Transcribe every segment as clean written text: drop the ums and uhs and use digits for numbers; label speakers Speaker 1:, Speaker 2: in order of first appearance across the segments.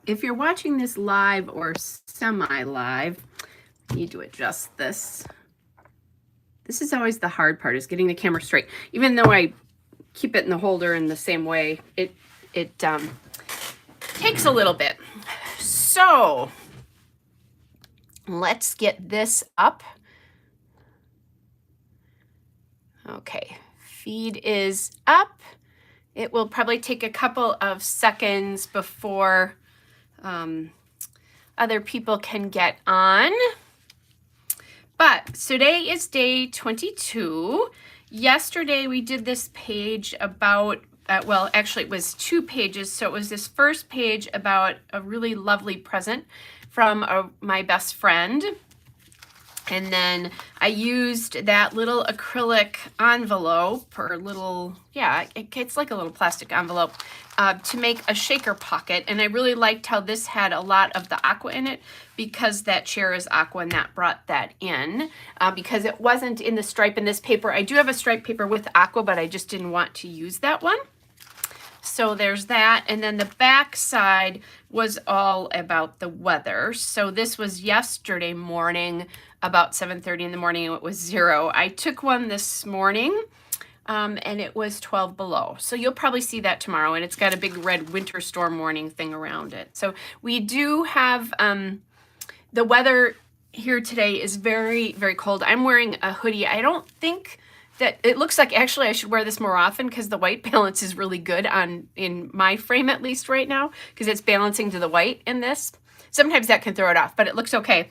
Speaker 1: if you're watching this live or semi-live, I need to adjust this. This is always the hard part, is getting the camera straight. Even though I keep it in the holder in the same way, it takes a little bit. So let's get this up. Okay, feed is up. It will probably take a couple of seconds before other people can get on. But today is day 22. Yesterday we did this page about, well, actually it was 2 pages. So it was this first page about a really lovely present from my best friend. And then I used that little acrylic envelope, or little, yeah, it's like a little plastic envelope, to make a shaker pocket. And I really liked how this had a lot of the aqua in it, because that chair is aqua and that brought that in, because it wasn't in the stripe in this paper. I do have a stripe paper with aqua, but I just didn't want to use that one. So there's that. And then the back side was all about the weather. So this was yesterday morning, about 7:30 in the morning, and it was 0. I took one this morning, and it was 12 below. So you'll probably see that tomorrow, and it's got a big red winter storm warning thing around it. So we do have, the weather here today is very, very cold. I'm wearing a hoodie. I don't think that it looks like, actually I should wear this more often, because the white balance is really good in my frame, at least right now, because it's balancing to the white in this. Sometimes that can throw it off, but it looks okay.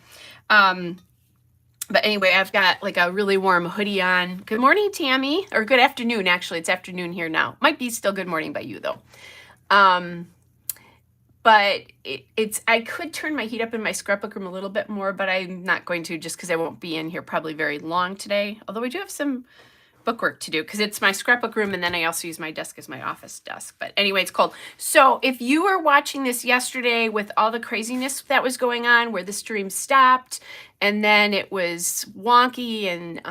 Speaker 1: But anyway, I've got like a really warm hoodie on. Good morning, Tammy, or good afternoon. Actually, it's afternoon here now. Might be still good morning by you though. But I could turn my heat up in my scrapbook room a little bit more, but I'm not going to, just because I won't be in here probably very long today. Although I do have some bookwork to do, because it's my scrapbook room, and then I also use my desk as my office desk. But anyway, it's cold. So if you were watching this yesterday with all the craziness that was going on, where the stream stopped and then it was wonky, and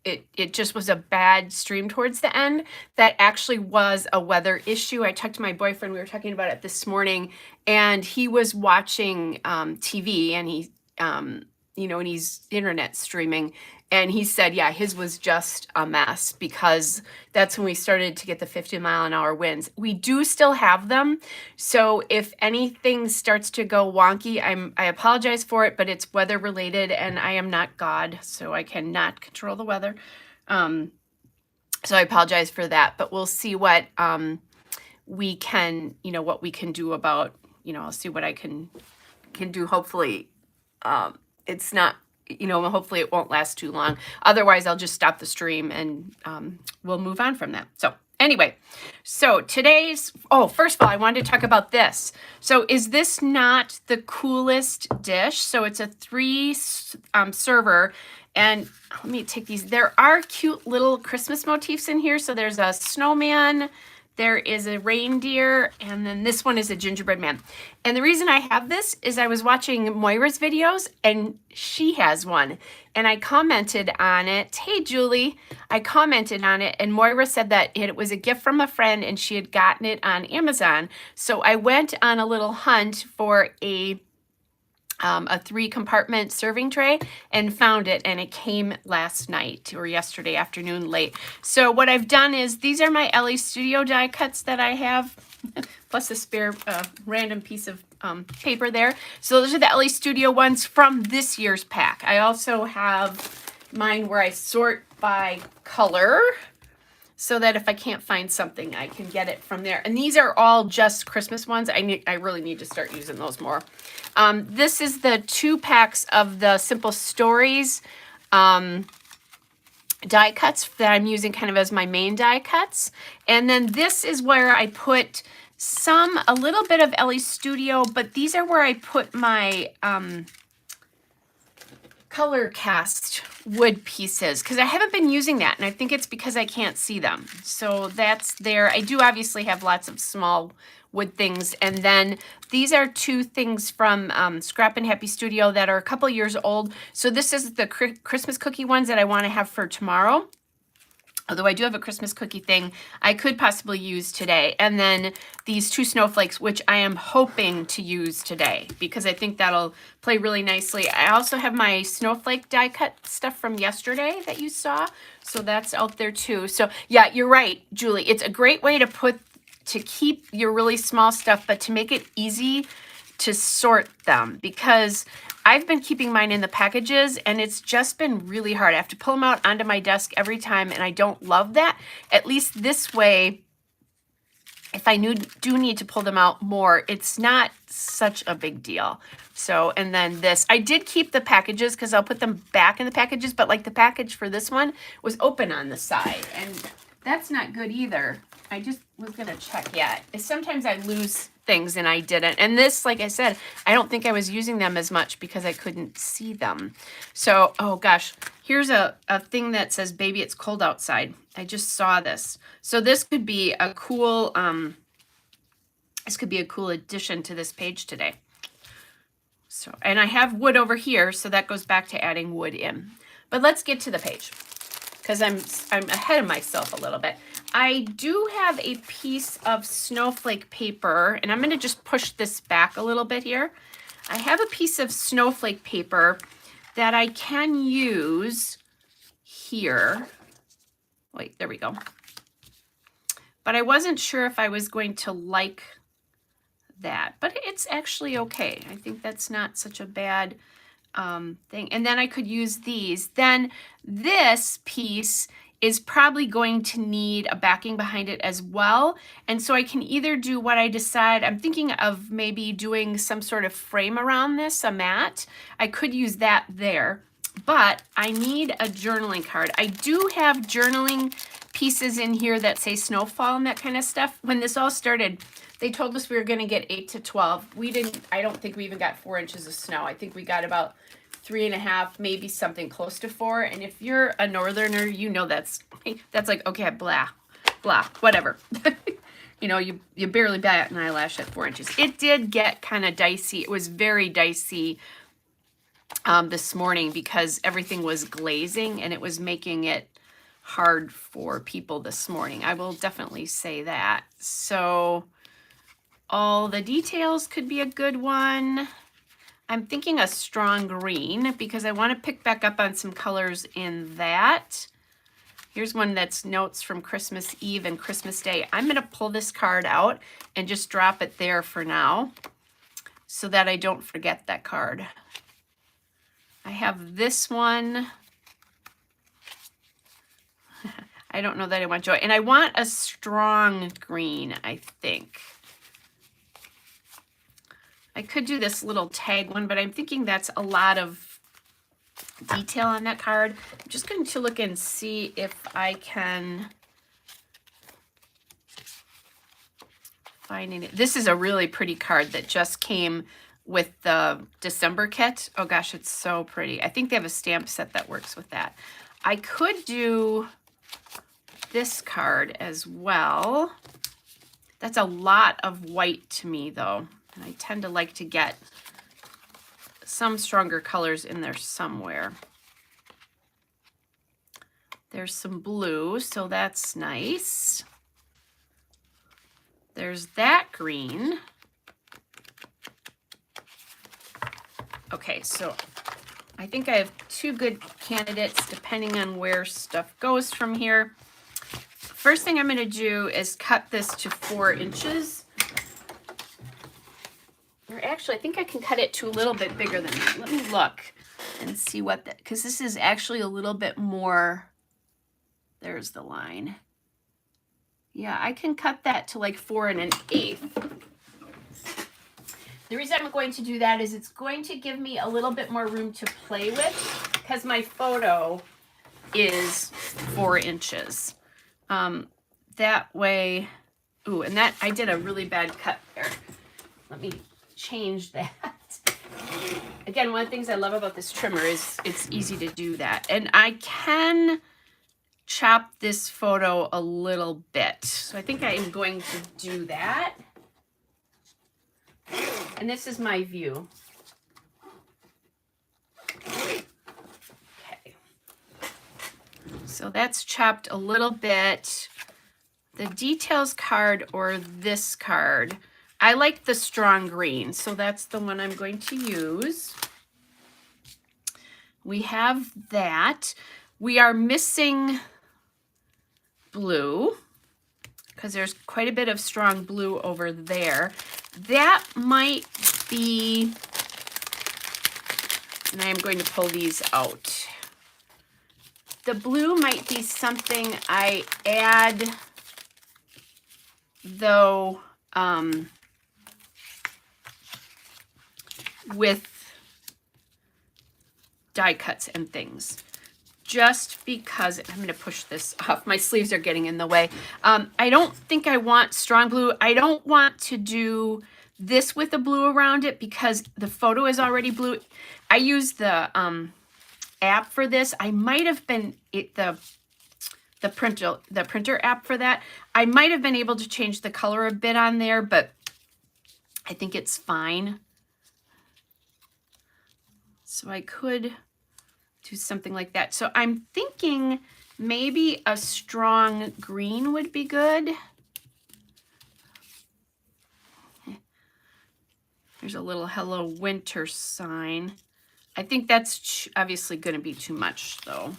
Speaker 1: it just was a bad stream towards the end, that actually was a weather issue. I talked to my boyfriend, we were talking about it this morning, and he was watching TV, and he and he's internet streaming, and he said, yeah, his was just a mess, because that's when we started to get the 50-mile-an-hour winds. We do still have them. So if anything starts to go wonky, I apologize for it, but it's weather related, and I am not God, so I cannot control the weather. So I apologize for that, but we'll see what we can, what we can do about, I'll see what I can do. Hopefully it's not, hopefully it won't last too long. Otherwise, I'll just stop the stream, and we'll move on from that. So anyway, so first of all, I wanted to talk about this. So is this not the coolest dish? So it's a 3 server, and let me take these. There are cute little Christmas motifs in here. So there's a snowman, there is a reindeer, and then this one is a gingerbread man. And the reason I have this is I was watching Moira's videos, and she has one. And I commented on it. Hey, Julie. I commented on it, and Moira said that it was a gift from a friend, and she had gotten it on Amazon. So I went on a little hunt for a 3-compartment serving tray, and found it, and it came last night or yesterday afternoon late. So what I've done is, these are my LA Studio die cuts that I have, plus a spare random piece of paper there. So those are the LA Studio ones from this year's pack. I also have mine where I sort by color, so that if I can't find something, I can get it from there. And these are all just Christmas ones. I really need to start using those more. This is the 2 packs of the Simple Stories die cuts that I'm using kind of as my main die cuts. And then this is where I put a little bit of LA Studio, but these are where I put my color cast wood pieces, because I haven't been using that, and I think it's because I can't see them. So that's there. I do obviously have lots of small wood things, and then these are 2 things from Scrap and Happy Studio that are a couple years old. So this is the Christmas cookie ones that I want to have for tomorrow. Although I do have a Christmas cookie thing I could possibly use today. And then these 2 snowflakes, which I am hoping to use today because I think that'll play really nicely. I also have my snowflake die cut stuff from yesterday that you saw. So that's out there too. So yeah, you're right, Julie. It's a great way to keep your really small stuff, but to make it easy to sort them, because I've been keeping mine in the packages and it's just been really hard. I have to pull them out onto my desk every time and I don't love that. At least this way, if I do need to pull them out more, it's not such a big deal. So, and then this, I did keep the packages because I'll put them back in the packages, but like the package for this one was open on the side and that's not good either. I just was gonna check. Yeah, sometimes I lose things and I didn't. And this, like I said, I don't think I was using them as much because I couldn't see them. So, oh gosh, here's a thing that says, baby, it's cold outside. I just saw this. So this could be a cool, addition to this page today. So, and I have wood over here, so that goes back to adding wood in. But let's get to the page because I'm ahead of myself a little bit. I do have a piece of snowflake paper, and I'm going to just push this back a little bit here. I have a piece of snowflake paper that I can use here. Wait, there we go. But I wasn't sure if I was going to like that, but it's actually okay. I think that's not such a bad thing. And then I could use these. Then this piece is probably going to need a backing behind it as well. And so I can either do what I decide. I'm thinking of maybe doing some sort of frame around this, a mat. I could use that there, but I need a journaling card. I do have journaling pieces in here that say snowfall and that kind of stuff. When this all started, they told us we were going to get 8 to 12. We didn't, I don't think we even got 4 inches of snow. I think we got about 3.5, maybe something close to 4. And if you're a northerner, you know that's like, okay, blah, blah, whatever. You know, you barely bat an eyelash at 4 inches. It did get kind of dicey. It was very dicey this morning because everything was glazing and it was making it hard for people this morning. I will definitely say that. So all the details could be a good one. I'm thinking a strong green because I want to pick back up on some colors in that. Here's one that's notes from Christmas Eve and Christmas Day. I'm going to pull this card out and just drop it there for now so that I don't forget that card. I have this one. I don't know that I want joy. And I want a strong green, I think. I could do this little tag one, but I'm thinking that's a lot of detail on that card. I'm just going to look and see if I can find it. This is a really pretty card that just came with the December kit. Oh gosh, it's so pretty. I think they have a stamp set that works with that. I could do this card as well. That's a lot of white to me though. And I tend to like to get some stronger colors in there somewhere. There's some blue, so that's nice. There's that green. Okay, so I think I have 2 good candidates depending on where stuff goes from here. First thing I'm going to do is cut this to 4 inches. Or actually, I think I can cut it to a little bit bigger than that. Let me look and see what that, because this is actually a little bit more. There's the line. Yeah, I can cut that to like 4 1/8. The reason I'm going to do that is it's going to give me a little bit more room to play with because my photo is 4 inches. That way, ooh, and that I did a really bad cut there. Let me change that. Again, one of the things I love about this trimmer is it's easy to do that. And I can chop this photo a little bit. So I think I am going to do that. And this is my view. Okay. So that's chopped a little bit. The details card or this card, I like the strong green, so that's the one I'm going to use. We have that. We are missing blue because there's quite a bit of strong blue over there. That might be, and I'm going to pull these out. The blue might be something I add, though, with die cuts and things. Just because, I'm going to push this off. My sleeves are getting in the way. I don't think I want strong blue. I don't want to do this with the blue around it because the photo is already blue. I use the app for this. I might have been the printer app for that. I might have been able to change the color a bit on there, but I think it's fine. So I could do something like that. So I'm thinking maybe a strong green would be good. There's a little hello winter sign. I think that's obviously going to be too much though.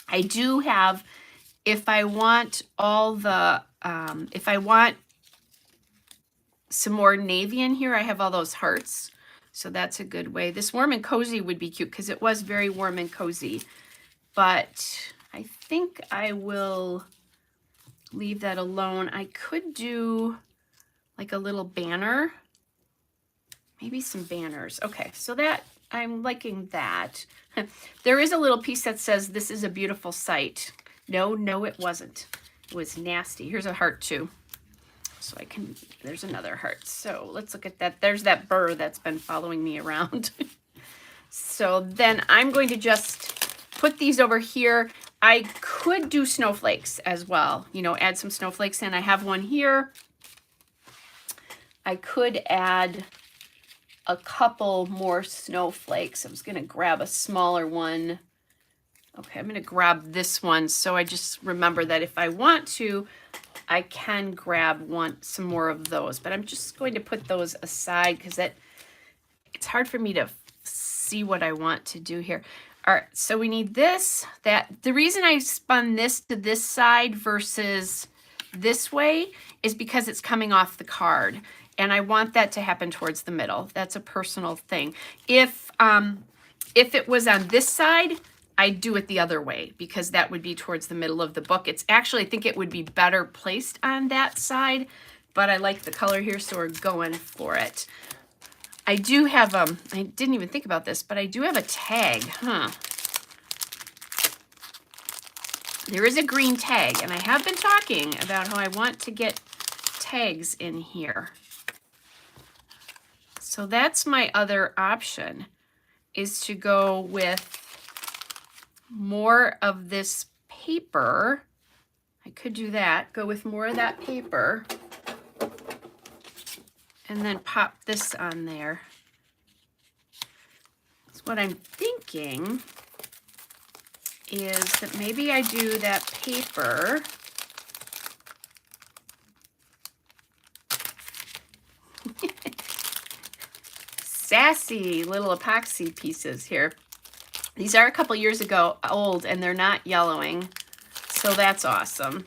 Speaker 1: I do have, if I want all the, if I want some more navy in here, I have all those hearts. So that's a good way. This warm and cozy would be cute because it was very warm and cozy. But I think I will leave that alone. I could do like a little banner. Maybe some banners. Okay, so that, I'm liking that. There is a little piece that says, "This is a beautiful sight." No, it wasn't. It was nasty. Here's a heart too. So I can, there's another heart. So let's look at that. There's that burr that's been following me around. So then I'm going to just put these over here. I could do snowflakes as well, you know, add some snowflakes in. I have one here. I could add a couple more snowflakes. I was going to grab a smaller one. Okay, I'm going to grab this one. So I just remember that if I want to, I can grab some more of those, but I'm just going to put those aside because it's hard for me to see what I want to do here. All right, so we need this, that. The reason I spun this to this side versus this way is because it's coming off the card, and I want that to happen towards the middle. That's a personal thing. If it was on this side, I'd do it the other way because that would be towards the middle of the book. It's actually, I think it would be better placed on that side, but I like the color here, so we're going for it. I do have, I didn't even think about this, but I do have a tag, There is a green tag, and I have been talking about how I want to get tags in here. So that's my other option, is to go with more of this paper. I could do that, go with more of that paper, and then pop this on there. So what I'm thinking is that maybe I do that paper sassy little epoxy pieces here. These are a couple years ago old, and they're not yellowing, so that's awesome.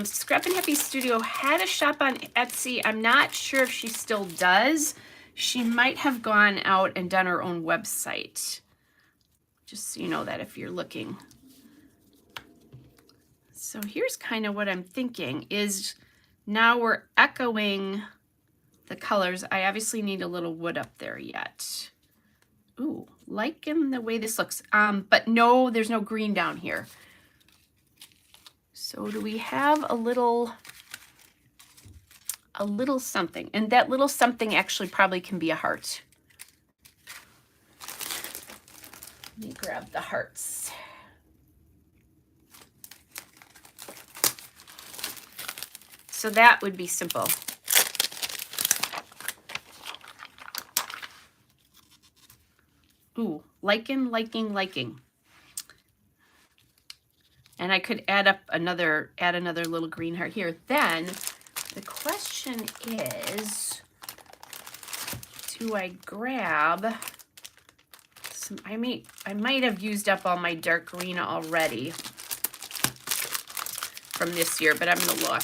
Speaker 1: Scrap and Happy Studio had a shop on Etsy. I'm not sure if she still does. She might have gone out and done her own website. Just so you know that if you're looking. So here's kind of what I'm thinking is now we're echoing the colors. I obviously need a little wood up there yet. Ooh, liking the way this looks. But no, there's no green down here. So do we have a little something? And that little something actually probably can be a heart. Let me grab the hearts. So that would be simple. Ooh, liking. And I could add another little green heart here. Then the question is, do I grab some? I might have used up all my dark green already from this year, but I'm gonna look.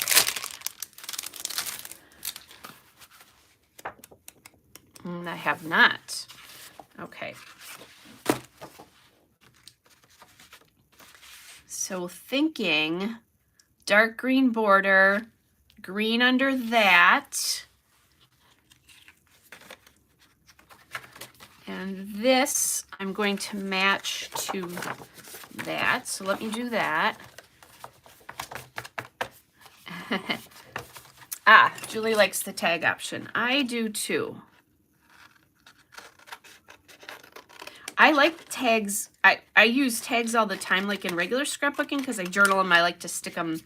Speaker 1: I have not. Okay. So thinking dark green border, green under that. And this I'm going to match to that. So let me do that. Julie likes the tag option. I do too. I like tags. I use tags all the time, like in regular scrapbooking, because I journal them. I like to stick them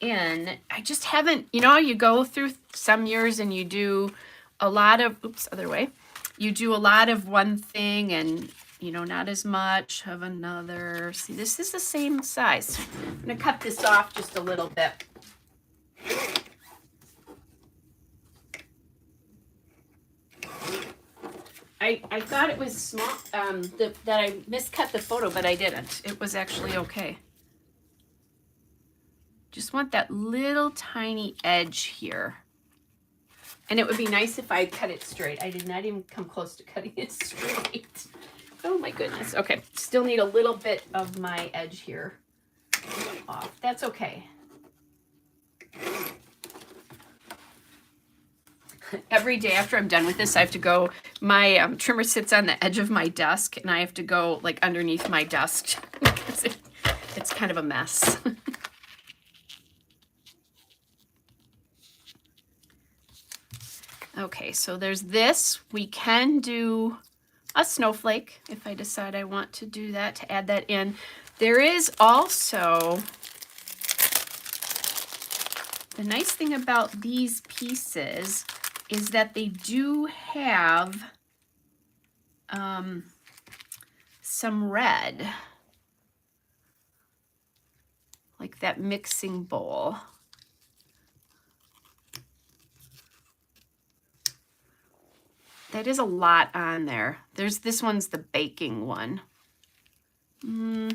Speaker 1: in. I just haven't, you go through some years and you do a lot of, other way. You do a lot of one thing and, not as much of another. See, this is the same size. I'm going to cut this off just a little bit. I thought it was small, that I miscut the photo, but I didn't. It was actually okay. Just want that little tiny edge here. And it would be nice if I cut it straight. I did not even come close to cutting it straight. Oh my goodness. Okay, still need a little bit of my edge here off. That's okay. Every day after I'm done with this, I have to go, my trimmer sits on the edge of my desk, and I have to go like underneath my desk because it's kind of a mess. Okay, so there's this. We can do a snowflake if I decide I want to do that, to add that in. There is also, the nice thing about these pieces is that they do have some red, like that mixing bowl. That is a lot on there. This one's the baking one. I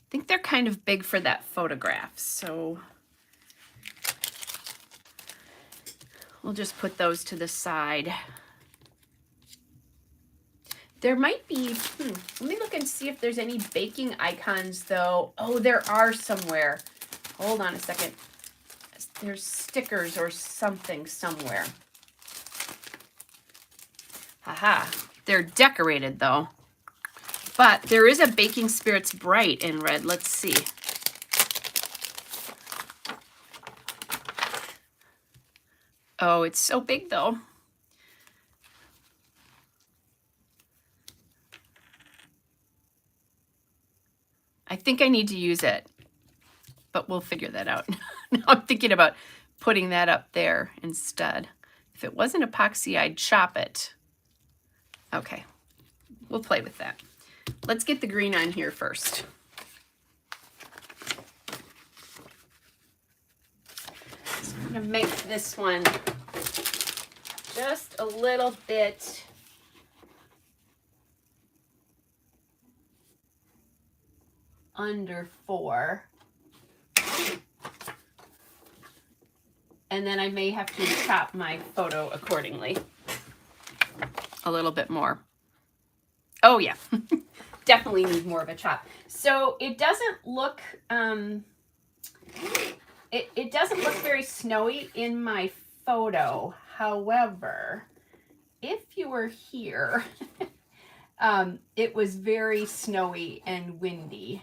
Speaker 1: think they're kind of big for that photograph, so we'll just put those to the side. There might be, let me look and see if there's any baking icons though. Oh, there are somewhere. Hold on a second. There's stickers or something somewhere. Haha, they're decorated though. But there is a Baking Spirits Bright in red. Let's see. Oh, it's so big though. I think I need to use it, but we'll figure that out. Now I'm thinking about putting that up there instead. If it wasn't epoxy, I'd chop it. Okay, we'll play with that. Let's get the green on here first. So I'm gonna make this one just a little bit under 4. And then I may have to chop my photo accordingly. A little bit more. Oh yeah, definitely need more of a chop. So it doesn't look, it doesn't look very snowy in my photo. However, if you were here, it was very snowy and windy.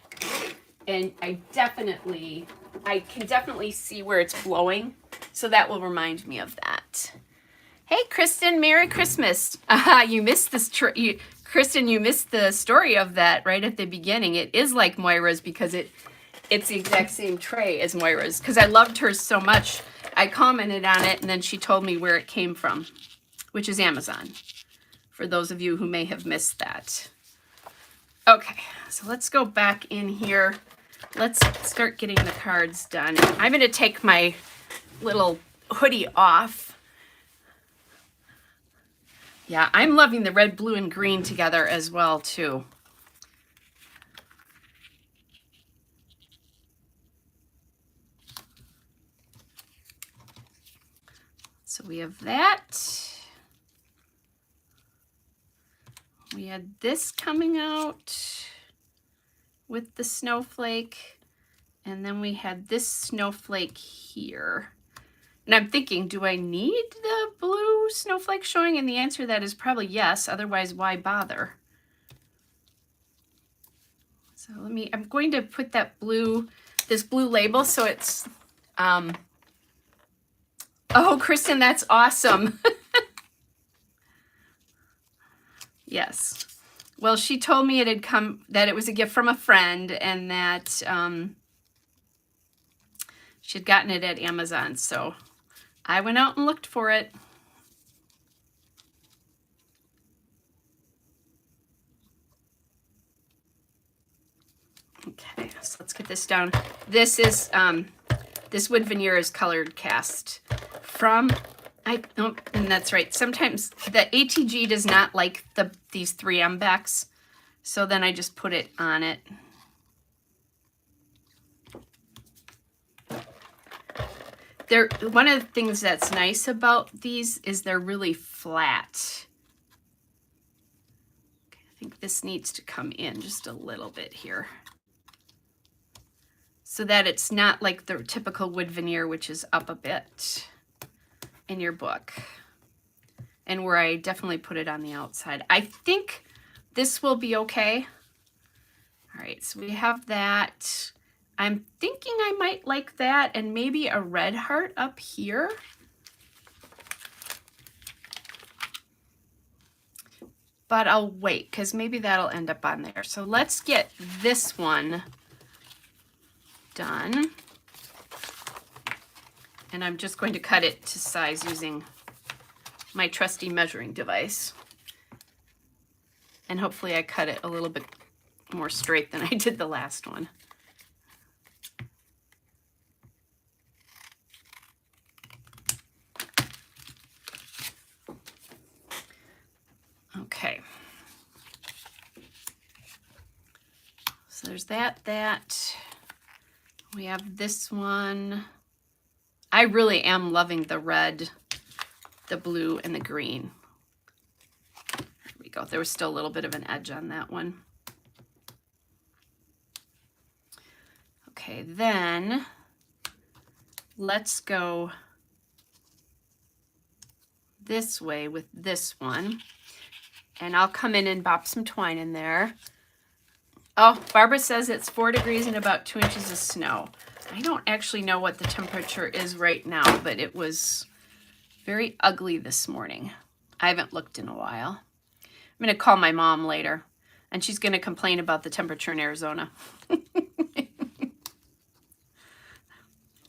Speaker 1: And I can definitely see where it's blowing. So that will remind me of that. Hey, Kristen, Merry Christmas. You missed this, Kristen, you missed the story of that right at the beginning. It is like Moira's because it's the exact same tray as Moira's, because I loved hers so much. I commented on it, and then she told me where it came from, which is Amazon, for those of you who may have missed that. Okay, so let's go back in here. Let's start getting the cards done. I'm going to take my little hoodie off. Yeah, I'm loving the red, blue, and green together as well, too. So we have that. We had this coming out with the snowflake. And then we had this snowflake here. And I'm thinking, do I need the blue snowflake showing? And the answer to that is probably yes. Otherwise, why bother? So I'm going to put that this blue label so it's, oh, Kristen, that's awesome. Yes. Well, she told me it had come, that it was a gift from a friend and that she'd gotten it at Amazon. So I went out and looked for it. Okay, so let's get this down. This is, this wood veneer is colored cast from, and that's right. Sometimes the ATG does not like these 3M backs. So then I just put it on it. One of the things that's nice about these is they're really flat. Okay, I think this needs to come in just a little bit here, so that it's not like the typical wood veneer, which is up a bit in your book, and where I definitely put it on the outside. I think this will be okay. All right, so we have that. I'm thinking I might like that and maybe a red heart up here. But I'll wait because maybe that'll end up on there. So let's get this one done. And I'm just going to cut it to size using my trusty measuring device. And hopefully I cut it a little bit more straight than I did the last one. Okay. So there's that. We have this one. I really am loving the red, the blue, and the green. There we go. There was still a little bit of an edge on that one. Okay, then let's go this way with this one. And I'll come in and bop some twine in there. Oh, Barbara says it's 4 degrees and about 2 inches of snow. I don't actually know what the temperature is right now, but it was very ugly this morning. I haven't looked in a while. I'm going to call my mom later, and she's going to complain about the temperature in Arizona.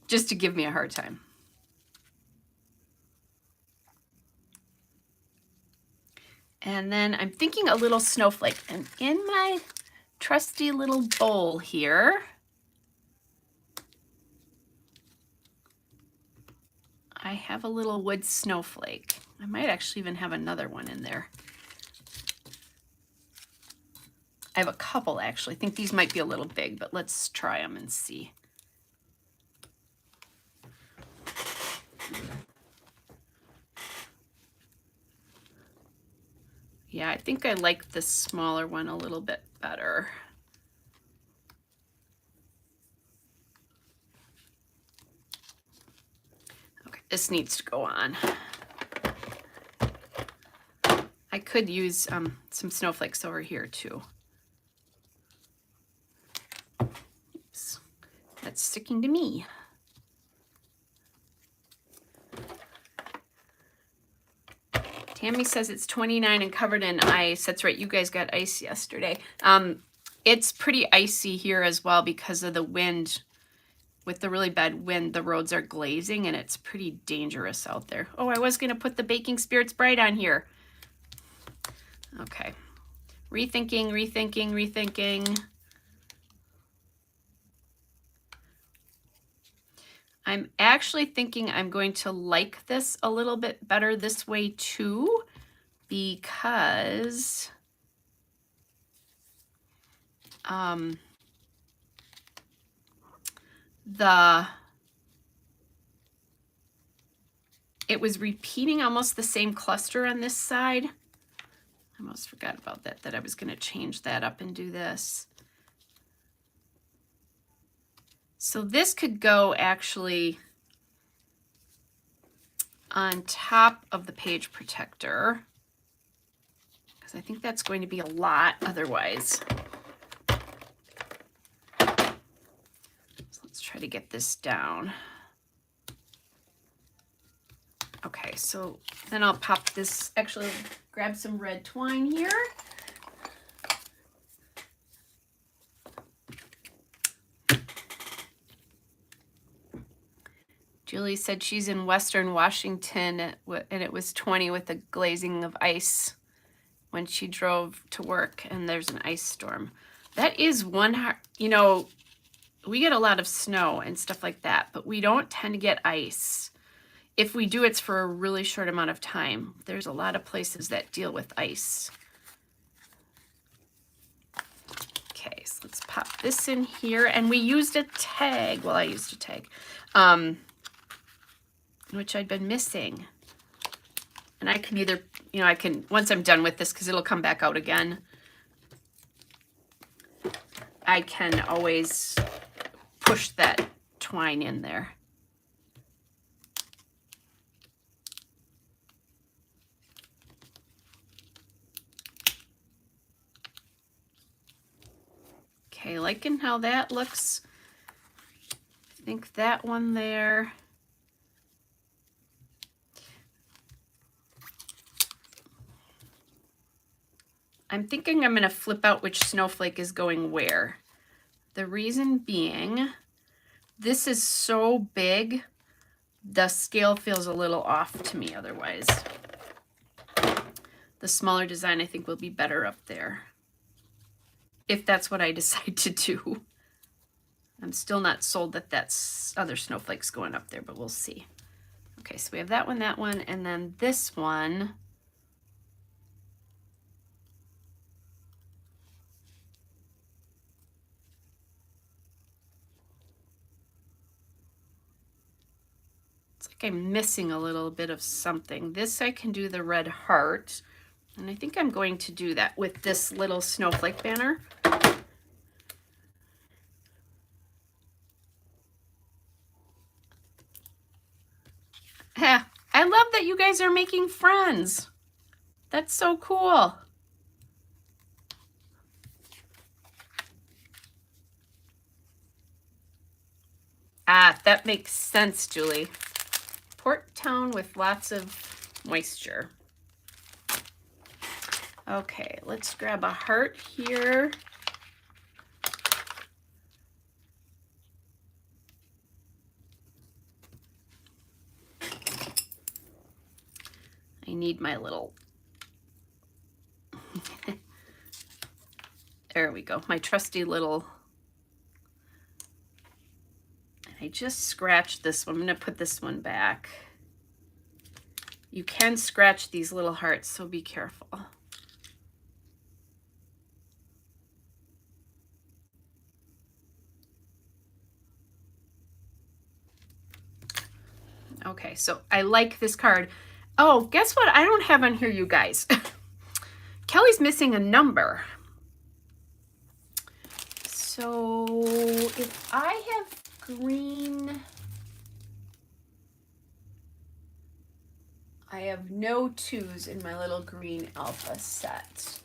Speaker 1: Just to give me a hard time. And then I'm thinking a little snowflake. And in my trusty little bowl here, I have a little wood snowflake. I might actually even have another one in there. I have a couple actually. I think these might be a little big, but let's try them and see. Yeah, I think I like the smaller one a little bit better. Okay, this needs to go on. I could use some snowflakes over here too. Oops, that's sticking to me. Tammy says it's 29 and covered in ice. That's right, you guys got ice yesterday. It's pretty icy here as well because of the wind. With the really bad wind, the roads are glazing and it's pretty dangerous out there. Oh, I was going to put the Baking Spirits Bright on here. Okay. Rethinking. I'm actually thinking I'm going to like this a little bit better this way too, because it was repeating almost the same cluster on this side. I almost forgot about that I was going to change that up and do this. So this could go actually on top of the page protector, because I think that's going to be a lot otherwise. So let's try to get this down. Okay, so then I'll pop this, actually grab some red twine here. Julie said she's in Western Washington and it was 20 with a glazing of ice when she drove to work, and there's an ice storm. That is one hard, you know, we get a lot of snow and stuff like that, but we don't tend to get ice. If we do, it's for a really short amount of time. There's a lot of places that deal with ice. Okay, so let's pop this in here. And we used a tag. Well, I used a tag, which I'd been missing. And I can either, you know, I can, once I'm done with this, because it'll come back out again, I can always push that twine in there. Okay, liking how that looks. I think that one there. I'm thinking I'm going to flip out which snowflake is going where. The reason being, this is so big, the scale feels a little off to me otherwise. The smaller design I think will be better up there, if that's what I decide to do. I'm still not sold that that's other snowflakes going up there, but we'll see. Okay, so we have that one, and then this one. It's like I'm missing a little bit of something. This I can do the red heart, and I think I'm going to do that with this little snowflake banner. Yeah, I love that you guys are making friends. That's so cool. Ah, that makes sense, Julie. Port town with lots of moisture. Okay, let's grab a heart here. I need my little, there we go, my trusty little, I just scratched this one. I'm going to put this one back. You can scratch these little hearts, so be careful. Okay, so I like this card. Oh, guess what I don't have on here, you guys? Kelly's missing a number. So if I have green, I have no 2s in my little green alpha set.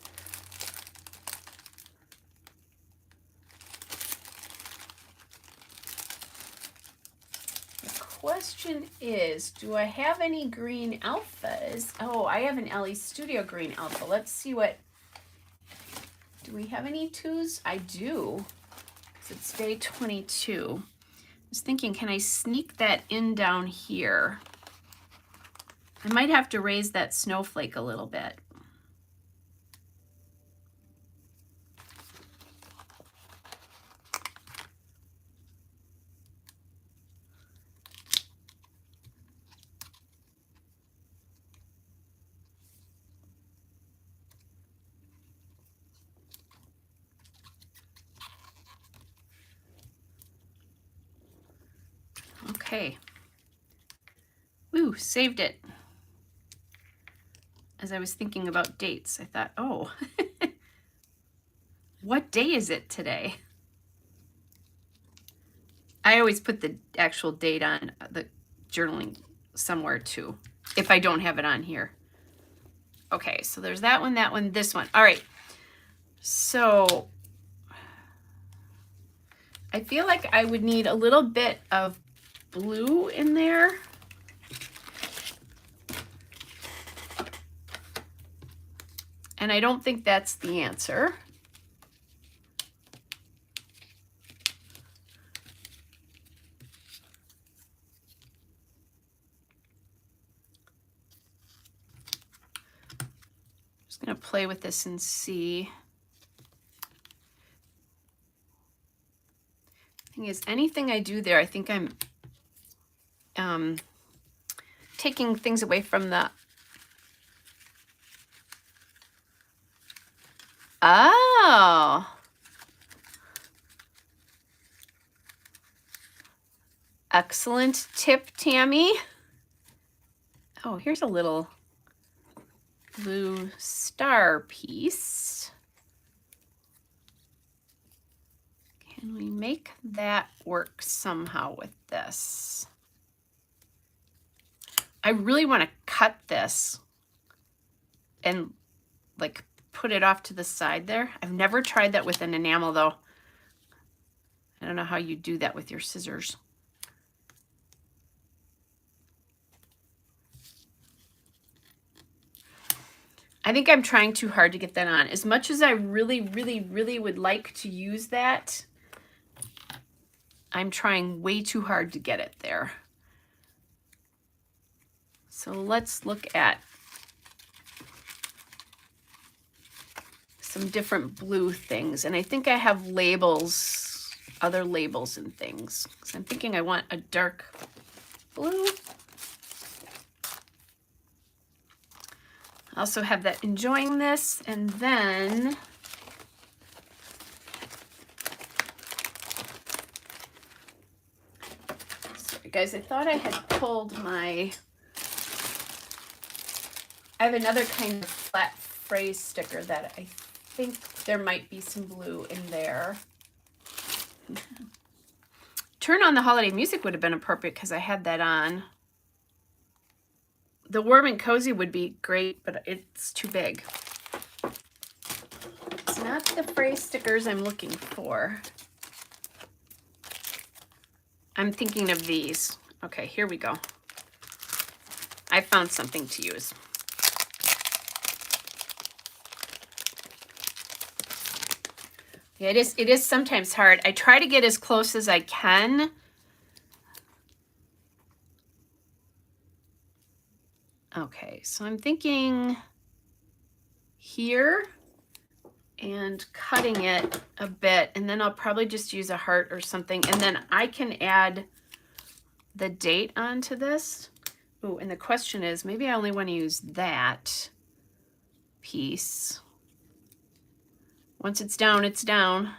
Speaker 1: Question is, do I have any green alphas? Oh, I have an LE Studio green alpha. Let's see what, do we have any 2s? I do, because it's day 22. I was thinking, can I sneak that in down here? I might have to raise that snowflake a little bit. Okay. Ooh, saved it. As I was thinking about dates, I thought, oh, what day is it today? I always put the actual date on the journaling somewhere too, if I don't have it on here. Okay, so there's that one, this one. All right. So I feel like I would need a little bit of blue in there. And I don't think that's the answer. Just gonna play with this and see. Thing is, anything I do there, I think I'm taking things away from the. Oh. Excellent tip, Tammy. Oh, here's a little blue star piece. Can we make that work somehow with this? I really want to cut this and like put it off to the side there. I've never tried that with an enamel though. I don't know how you do that with your scissors. I think I'm trying too hard to get that on. As much as I really, really, really would like to use that, I'm trying way too hard to get it there. So let's look at some different blue things. And I think I have labels, other labels and things. So I'm thinking I want a dark blue. I also have that enjoying this, and then sorry guys, I thought I had pulled my, I have another kind of flat phrase sticker that I think there might be some blue in there. Turn on the holiday music would have been appropriate because I had that on. The warm and cozy would be great, but it's too big. It's not the phrase stickers I'm looking for. I'm thinking of these. Okay, here we go. I found something to use. Yeah, it is sometimes hard. I try to get as close as I can. Okay, so I'm thinking here and cutting it a bit, and then I'll probably just use a heart or something, and then I can add the date onto this. Ooh, and the question is, maybe I only want to use that piece. Once it's down, it's down.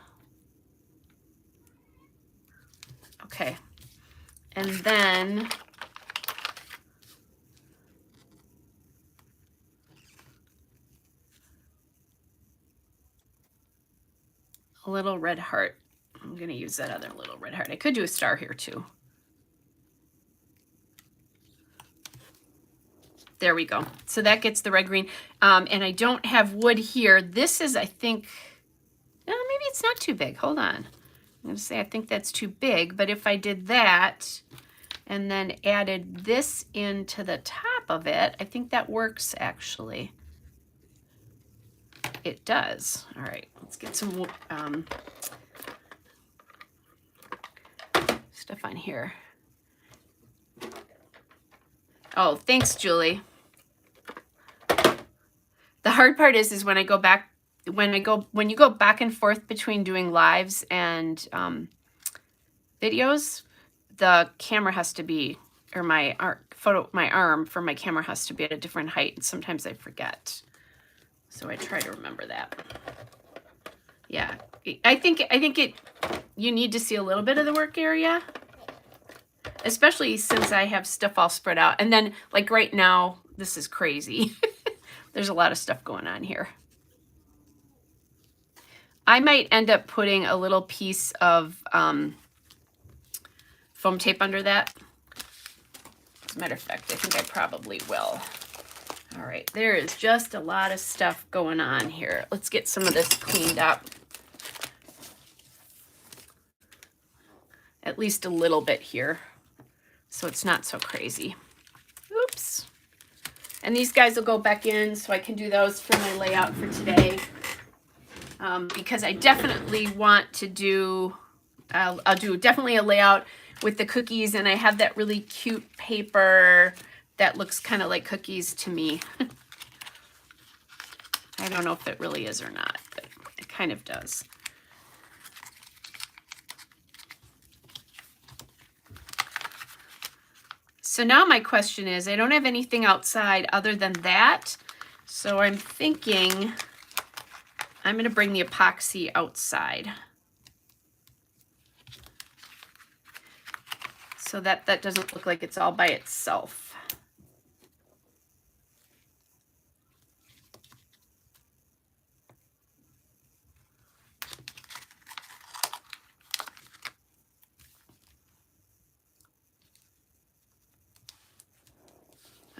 Speaker 1: Okay, and then a little red heart. I'm going to use that other little red heart. I could do a star here too. There we go. So that gets the red green. And I don't have wood here. This is, I think, maybe it's not too big. Hold on. I'm going to say I think that's too big. But if I did that and then added this into the top of it, I think that works actually. It does. All right, let's get some stuff on here. Oh, thanks, Julie. The hard part is when I go back, when you go back and forth between doing lives and videos, the camera has to be, or my arm for my camera has to be at a different height. And sometimes I forget. So I try to remember that. Yeah, I think you need to see a little bit of the work area. especially since I have stuff all spread out. And then like right now, this is crazy. There's a lot of stuff going on here. I might end up putting a little piece of foam tape under that. As a matter of fact, I think I probably will. All right, there is just a lot of stuff going on here. Let's get some of this cleaned up. At least a little bit here, so it's not so crazy. Oops. And these guys will go back in so I can do those for my layout for today. Because I definitely want to do, I'll do definitely a layout with the cookies, and I have that really cute paper that looks kind of like cookies to me. I don't know if it really is or not, but it kind of does. So now my question is, I don't have anything outside other than that. So I'm thinking I'm going to bring the epoxy outside so that that doesn't look like it's all by itself.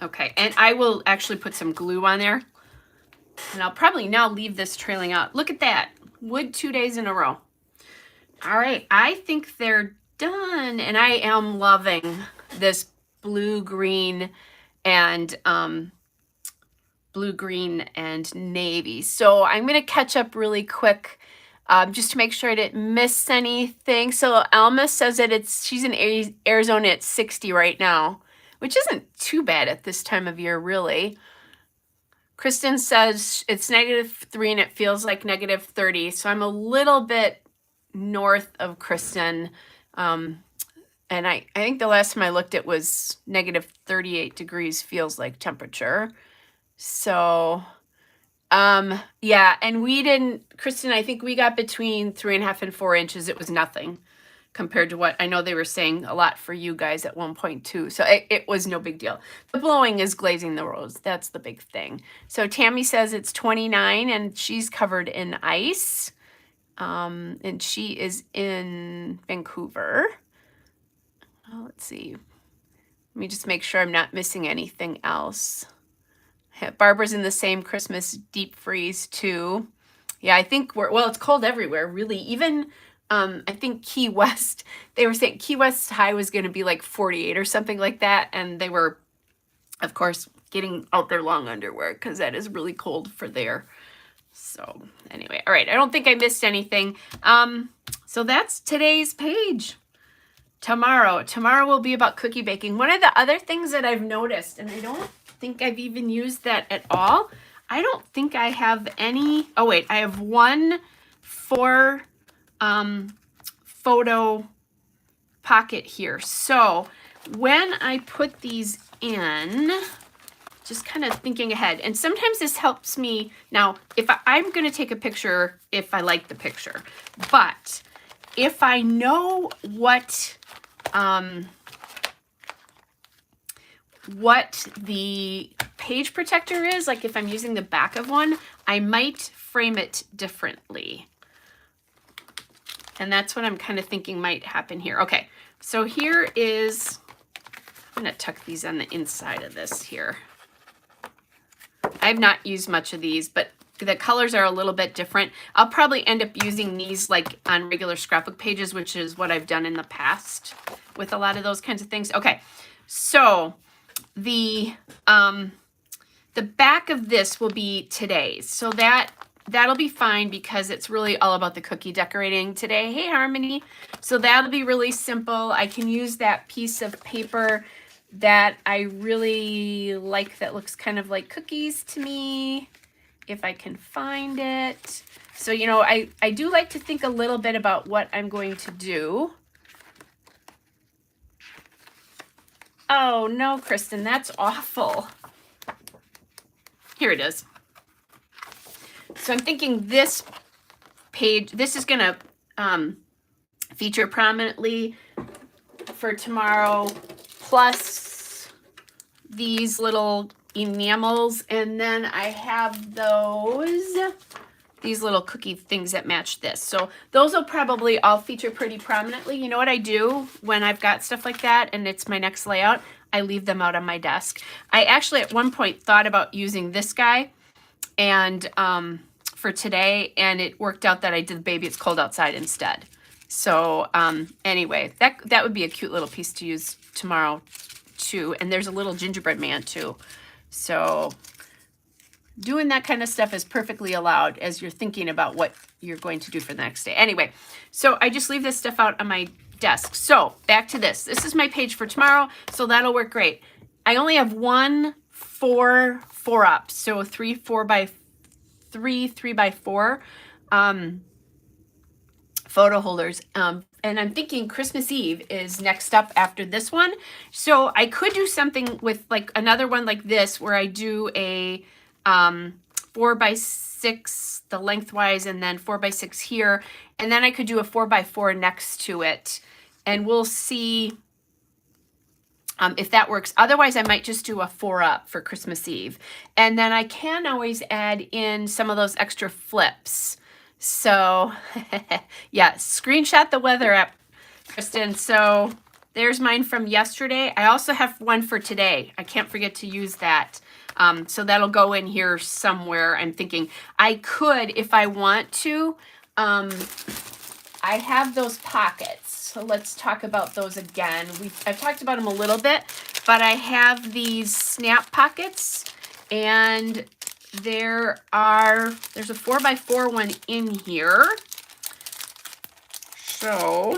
Speaker 1: Okay, and I will actually put some glue on there. And I'll probably now leave this trailing out. Look at that. Wood 2 days in a row. All right, I think they're done. And I am loving this blue, green, and navy. So I'm going to catch up really quick just to make sure I didn't miss anything. So Alma says that she's in Arizona at 60 right now, which isn't too bad at this time of year, really. Kristen says it's -3 and it feels like -30. So I'm a little bit north of Kristen. And I think the last time I looked, it was -38 degrees feels like temperature. So, yeah. And Kristen, I think we got between 3.5 and 4 inches. It was nothing compared to what I know they were saying a lot for you guys at 1.2. So it was no big deal. The blowing is glazing the roads. That's the big thing. So Tammy says it's 29 and she's covered in ice. And she is in Vancouver. Oh, let's see. Let me just make sure I'm not missing anything else. Barbara's in the same Christmas deep freeze too. Yeah, I think it's cold everywhere, really. Even I think Key West, they were saying Key West high was going to be like 48 or something like that. And they were, of course, getting out their long underwear because that is really cold for there. So anyway, all right. I don't think I missed anything. So that's today's page. Tomorrow will be about cookie baking. One of the other things that I've noticed, and I don't think I've even used that at all. I don't think I have any. Oh wait, I have one for photo pocket here. So when I put these in, just kind of thinking ahead, and sometimes this helps me. Now, if I'm going to take a picture if I like the picture, but if I know what the page protector is, like if I'm using the back of one, I might frame it differently. And that's what I'm kind of thinking might happen here. Okay, so here is, I'm going to tuck these on the inside of this here. I've not used much of these, but the colors are a little bit different. I'll probably end up using these like on regular scrapbook pages, which is what I've done in the past with a lot of those kinds of things. Okay, so the back of this will be today's. So that'll be fine because it's really all about the cookie decorating today. Hey, Harmony. So that'll be really simple. I can use that piece of paper that I really like that looks kind of like cookies to me, if I can find it. So, you know, I do like to think a little bit about what I'm going to do. Oh, no, Kristen, that's awful. Here it is. So I'm thinking this page, this is going to feature prominently for tomorrow, plus these little enamels. And then I have these little cookie things that match this. So those will probably all feature pretty prominently. You know what I do when I've got stuff like that and it's my next layout? I leave them out on my desk. I actually at one point thought about using this guy and for today, and it worked out that I did Baby It's Cold Outside instead. So anyway, that would be a cute little piece to use tomorrow too. And there's a little gingerbread man too. So doing that kind of stuff is perfectly allowed as you're thinking about what you're going to do for the next day. Anyway, so I just leave this stuff out on my desk. So back to this. This is my page for tomorrow, so that'll work great. I only have 1 4 up, so 3 4x3 3x4 photo holders. And I'm thinking Christmas Eve is next up after this one. So I could do something with like another one like this where I do a 4x6, the lengthwise, and then 4x6 here. And then I could do a 4x4 next to it. And we'll see if that works. Otherwise, I might just do a 4 up for Christmas Eve. And then I can always add in some of those extra flips. So yeah, screenshot the weather app, Kristen. So there's mine from yesterday. I also have one for today. I can't forget to use that. So that'll go in here somewhere. I'm thinking I could, if I want to, I have those pockets. So let's talk about those again. I've talked about them a little bit, but I have these snap pockets, and there's a 4x4 one in here. So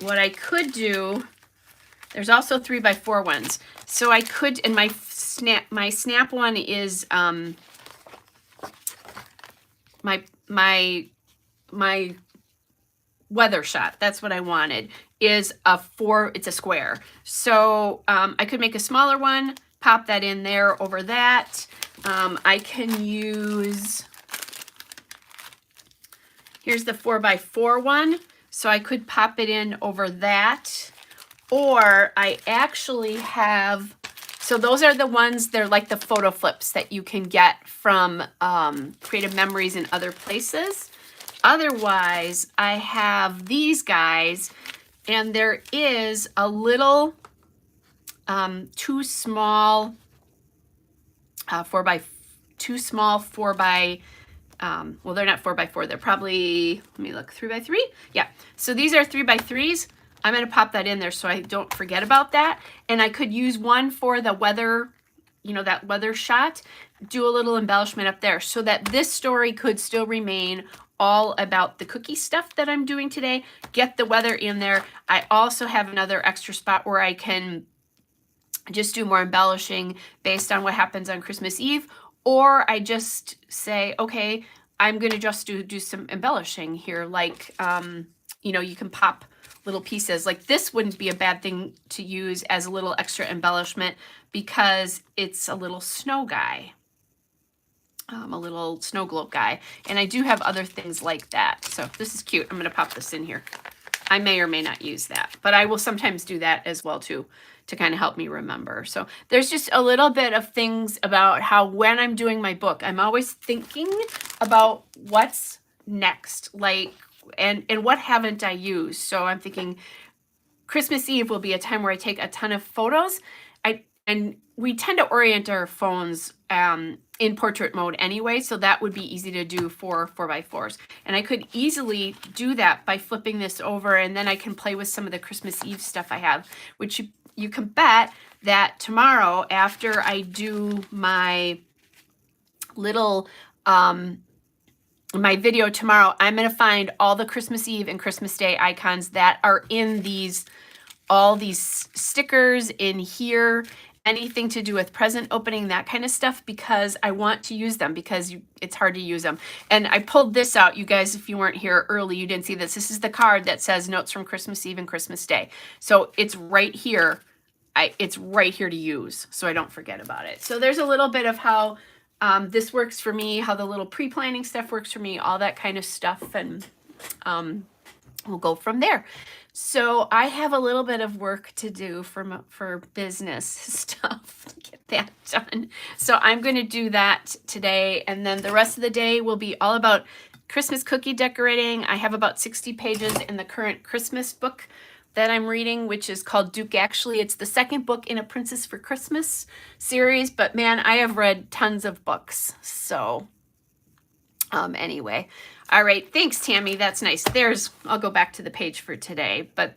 Speaker 1: what I could do, there's also 3x4 ones. So I could, and my snap one is my weather shot. That's what I wanted, is it's a square. So I could make a smaller one, pop that in there over that. I can use, here's the 4x4 one. So I could pop it in over that. Or I actually have, so those are the ones, they're like the photo flips that you can get from Creative Memories and other places. Otherwise, I have these guys, and there is a little too small 4x, well, they're not 4x4, they're probably, let me look, 3x3. Yeah, so these are 3x3s. I'm going to pop that in there so I don't forget about that. And I could use one for the weather, you know, that weather shot, do a little embellishment up there so that this story could still remain all about the cookie stuff that I'm doing today. Get the weather in there. I also have another extra spot where I can just do more embellishing based on what happens on Christmas Eve. Or I just say, okay, I'm going to just do some embellishing here. Like, you know, you can pop little pieces. Like this wouldn't be a bad thing to use as a little extra embellishment because it's a little snow guy, a little snow globe guy. And I do have other things like that. So this is cute. I'm going to pop this in here. I may or may not use that, but I will sometimes do that as well too, to kind of help me remember. So there's just a little bit of things about how when I'm doing my book, I'm always thinking about what's next, like, and what haven't I used. So I'm thinking Christmas Eve will be a time where I take a ton of photos. And we tend to orient our phones in portrait mode anyway, so that would be easy to do for 4x4s. And I could easily do that by flipping this over, and then I can play with some of the Christmas Eve stuff I have, which you can bet that tomorrow after I do my little my video tomorrow, I'm going to find all the Christmas Eve and Christmas Day icons that are in all these stickers in here, anything to do with present opening, that kind of stuff, because I want to use them because it's hard to use them. And I pulled this out, you guys, if you weren't here early, you didn't see this. This is the card that says notes from Christmas Eve and Christmas Day. So it's right here. It's right here to use so I don't forget about it. So there's a little bit of how this works for me, how the little pre-planning stuff works for me, all that kind of stuff, and we'll go from there. So I have a little bit of work to do for business stuff to get that done. So I'm going to do that today, and then the rest of the day will be all about Christmas cookie decorating. I have about 60 pages in the current Christmas book that I'm reading, which is called Duke Actually. It's the second book in a Princess for Christmas series, but man, I have read tons of books. So anyway, all right, thanks, Tammy. That's nice. I'll go back to the page for today, but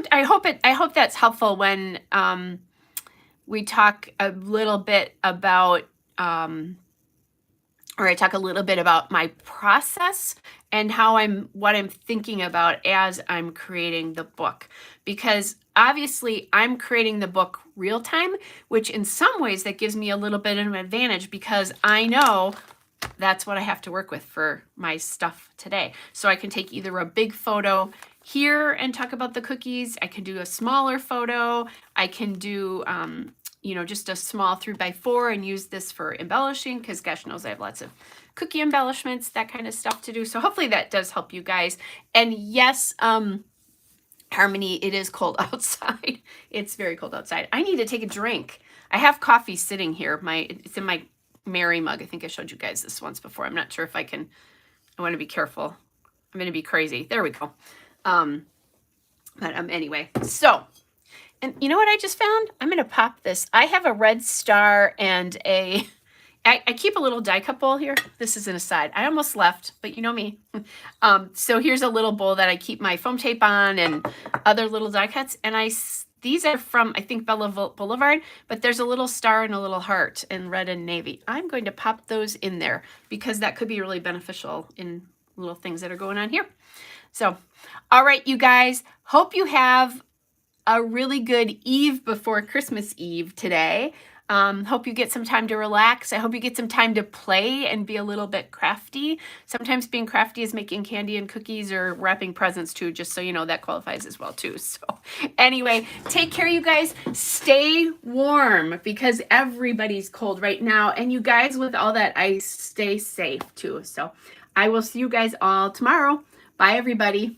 Speaker 1: I hope that's helpful when we talk a little bit about or I talk a little bit about my process and what I'm thinking about as I'm creating the book. Because obviously I'm creating the book real time, which in some ways that gives me a little bit of an advantage because I know that's what I have to work with for my stuff today. So I can take either a big photo here and talk about the cookies. I can do a smaller photo. I can do just a small 3x4 and use this for embellishing because gosh knows I have lots of cookie embellishments, that kind of stuff to do. So hopefully that does help you guys. And yes, Harmony, it is cold outside. It's very cold outside. I need to take a drink. I have coffee sitting here. It's in my Mary mug. I think I showed you guys this once before. I'm not sure if I want to be careful. I'm going to be crazy. There we go. But anyway, so, and you know what I just found? I'm going to pop this. I have a red star and I keep a little die cut bowl here. This is an aside. I almost left, but you know me. So here's a little bowl that I keep my foam tape on and other little die cuts. And these are from, I think, Bella Boulevard, but there's a little star and a little heart in red and navy. I'm going to pop those in there because that could be really beneficial in little things that are going on here. So, all right, you guys, hope you have a really good eve before Christmas Eve today. Hope you get some time to relax. I hope you get some time to play and be a little bit crafty. Sometimes being crafty is making candy and cookies or wrapping presents too, just so you know that qualifies as well too. So anyway, take care, you guys. Stay warm because everybody's cold right now. And you guys, with all that ice, stay safe too. So I will see you guys all tomorrow. Bye, everybody.